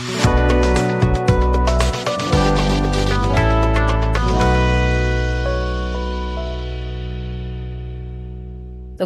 So,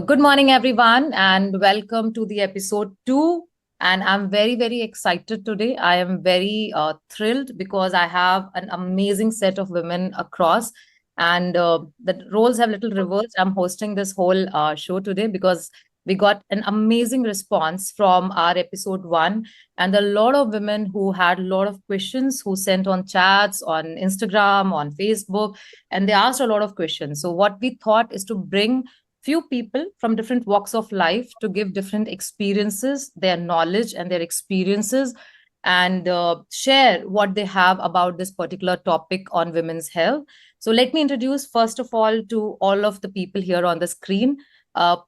good morning, everyone, and welcome to the episode 2. And I'm very, very excited today. I am very thrilled because I have an amazing set of women across, and the roles have little reversed. I'm hosting this whole show today because we got an amazing response from our episode 1, and a lot of women who had a lot of questions who sent on chats, on Instagram, on Facebook, and they asked a lot of questions. So, what we thought is to bring few people from different walks of life to give different experiences, their knowledge and their experiences, and share what they have about this particular topic on women's health. So let me introduce first of all to all of the people here on the screen.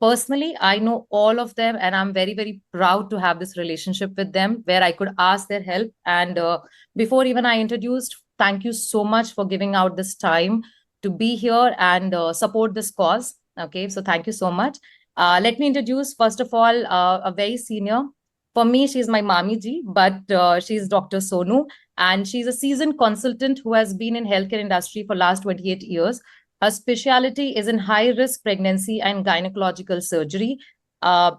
Personally, I know all of them, and I'm very, very proud to have this relationship with them where I could ask their help. And before even I introduced, thank you so much for giving out this time to be here and support this cause. Okay, so thank you so much. Let me introduce, first of all, a very senior. For me, she's my Mami ji, but she's Dr. Sonu, and she's a seasoned consultant who has been in healthcare industry for last 28 years. Her specialty is in high-risk pregnancy and gynecological surgery.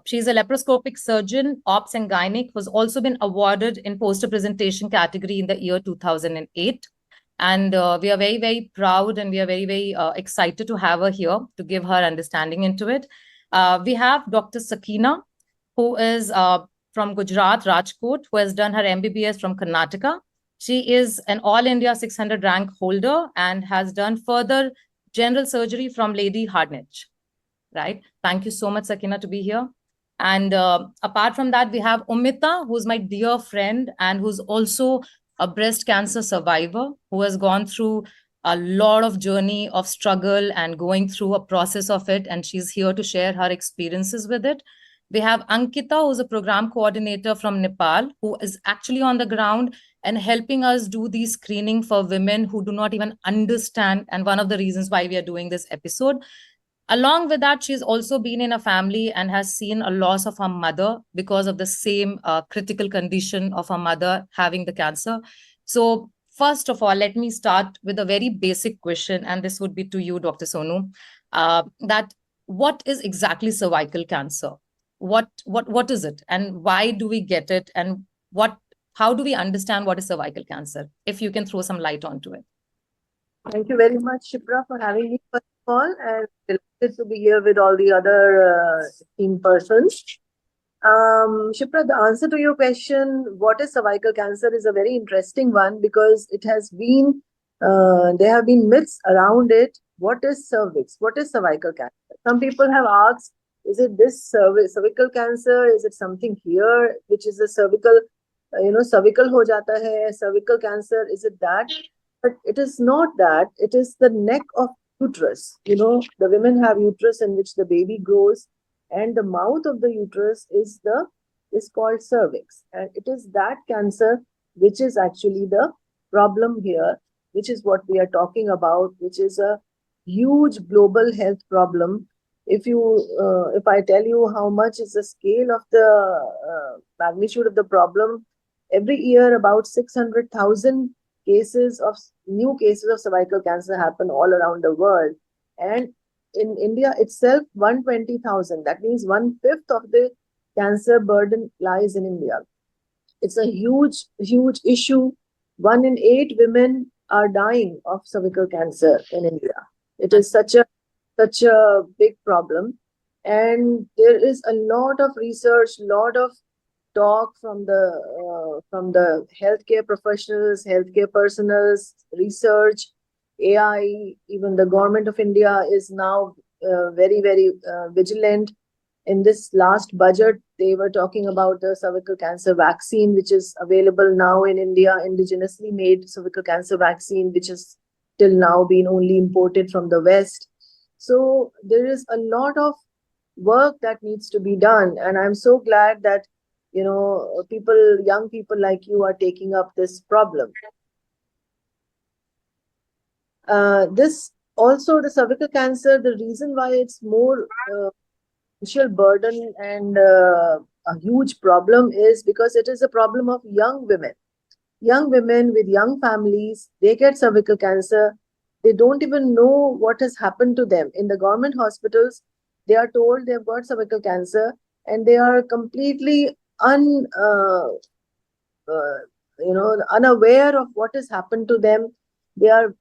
She's a laparoscopic surgeon, ops and gynec, who's also been awarded in poster presentation category in the year 2008. And we are very, very proud, and we are very, very excited to have her here to give her understanding into it. We have Dr. Sakina, who is from Gujarat, Rajkot, who has done her MBBS from Karnataka. She is an All India 600 rank holder and has done further general surgery from Lady Hardnich. Right? Thank you so much, Sakina, to be here. And apart from that, we have Umita, who's my dear friend and who's also a breast cancer survivor who has gone through a lot of journey of struggle and going through a process of it. And she's here to share her experiences with it. We have Ankita, who's a program coordinator from Nepal, who is actually on the ground and helping us do the screening for women who do not even understand. And one of the reasons why we are doing this episode. Along with that, she's also been in a family and has seen a loss of her mother because of the same critical condition of her mother having the cancer. So first of all, let me start with a very basic question, and this would be to you, Dr. Sonu, that what is exactly cervical cancer? What is it, and why do we get it, and how do we understand what is cervical cancer? If you can throw some light onto it. Thank you very much, Shipra, for having me first of all, and delighted to be here with all the other team persons. Shipra, the answer to your question, what is cervical cancer, is a very interesting one because it has been, there have been myths around it. What is cervix? What is cervical cancer? Some people have asked, is it this cervical cancer? Is it something here, which is a cervical, cervical ho jata hai, cervical cancer? Is it that? But it is not that. It is the neck of uterus. The women have uterus in which the baby grows, and the mouth of the uterus is called cervix. And it is that cancer which is actually the problem here, which is what we are talking about, which is a huge global health problem. If I tell you how much is the scale of the magnitude of the problem, every year about 600,000 new cases of cervical cancer happen all around the world, and in India itself 120,000. That means 1/5 of the cancer burden lies in India. It's a huge issue. 1 in 8 women are dying of cervical cancer in India. It is such a big problem, and there is a lot of research, lot of talk from the healthcare professionals, healthcare personals, research, AI. Even the government of India is now very, very vigilant. In this last budget, they were talking about the cervical cancer vaccine, which is available now in India, indigenously made cervical cancer vaccine, which has till now been only imported from the West. So there is a lot of work that needs to be done, and I'm so glad that young people like you are taking up this problem. This also, the cervical cancer, the reason why it's more social burden and a huge problem is because it is a problem of young women. young women with young families, they get cervical cancer. They don't even know what has happened to them. In the government hospitals, they are told they've got cervical cancer, and they are completely unaware of what has happened to them. They are,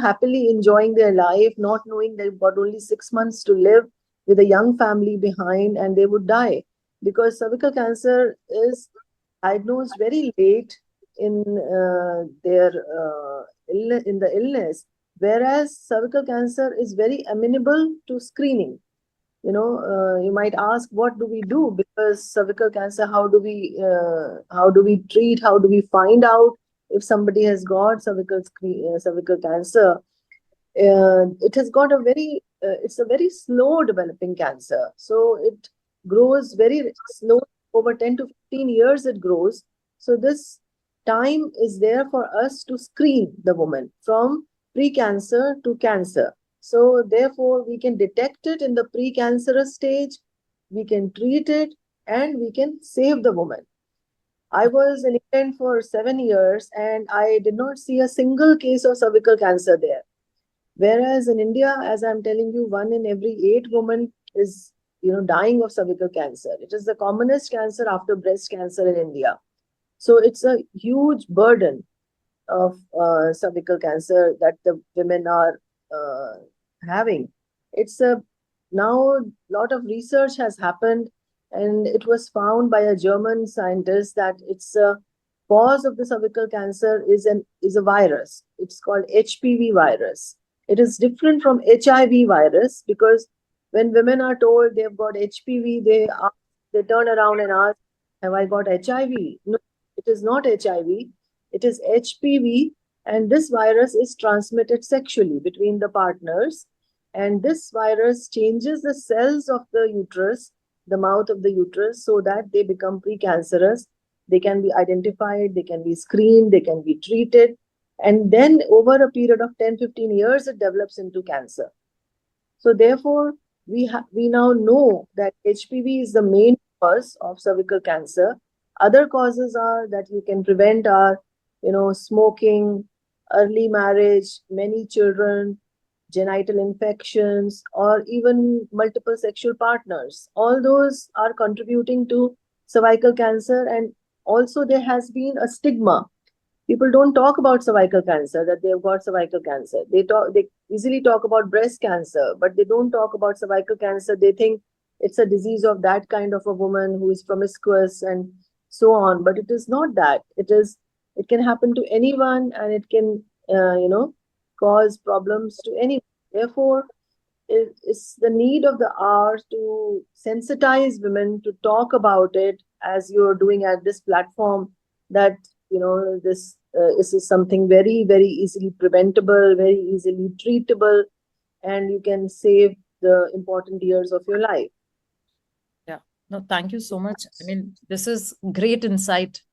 happily enjoying their life, not knowing they've got only 6 months to live with a young family behind, and they would die because cervical cancer is diagnosed very late in their in the illness, whereas cervical cancer is very amenable to screening. You might ask, what do we do? Because cervical cancer, how do we treat? How do we find out if somebody has got cervical cancer? It has got it's a very slow developing cancer. So it grows very slow. Over 10 to 15 years it grows. So this time is there for us to screen the woman from pre-cancer to cancer. So therefore, we can detect it in the pre-cancerous stage, we can treat it, and we can save the woman. I was in England for 7 years, and I did not see a single case of cervical cancer there. Whereas in India, as I'm telling you, 1 in every 8 women is, dying of cervical cancer. It is the commonest cancer after breast cancer in India. So it's a huge burden of cervical cancer that the women are having. It's a Now a lot of research has happened, and it was found by a German scientist that it's a cause of the cervical cancer is a virus. It's called HPV virus. It is different from HIV virus because when women are told they've got HPV, they turn around and ask, "Have I got HIV?" No, it is not HIV. It is HPV, and this virus is transmitted sexually between the partners. And this virus changes the cells of the uterus, the mouth of the uterus, so that they become precancerous. They can be identified, they can be screened, they can be treated. And then over a period of 10-15 years, it develops into cancer. So therefore, we now know that HPV is the main cause of cervical cancer. Other causes are that you can prevent are, smoking, early marriage, many children, genital infections, or even multiple sexual partners. All those are contributing to cervical cancer. And also there has been a stigma. People don't talk about cervical cancer, that they've got cervical cancer. They easily talk about breast cancer, but they don't talk about cervical cancer. They think it's a disease of that kind of a woman who is promiscuous and so on. But it is not that. It can happen to anyone, and it can, cause problems to anyone. Therefore, it's the need of the hour to sensitize women to talk about it, as you're doing at this platform, that this is something very, very easily preventable, very easily treatable, and you can save the important years of your life. Yeah. No, thank you so much. I mean, this is great insight.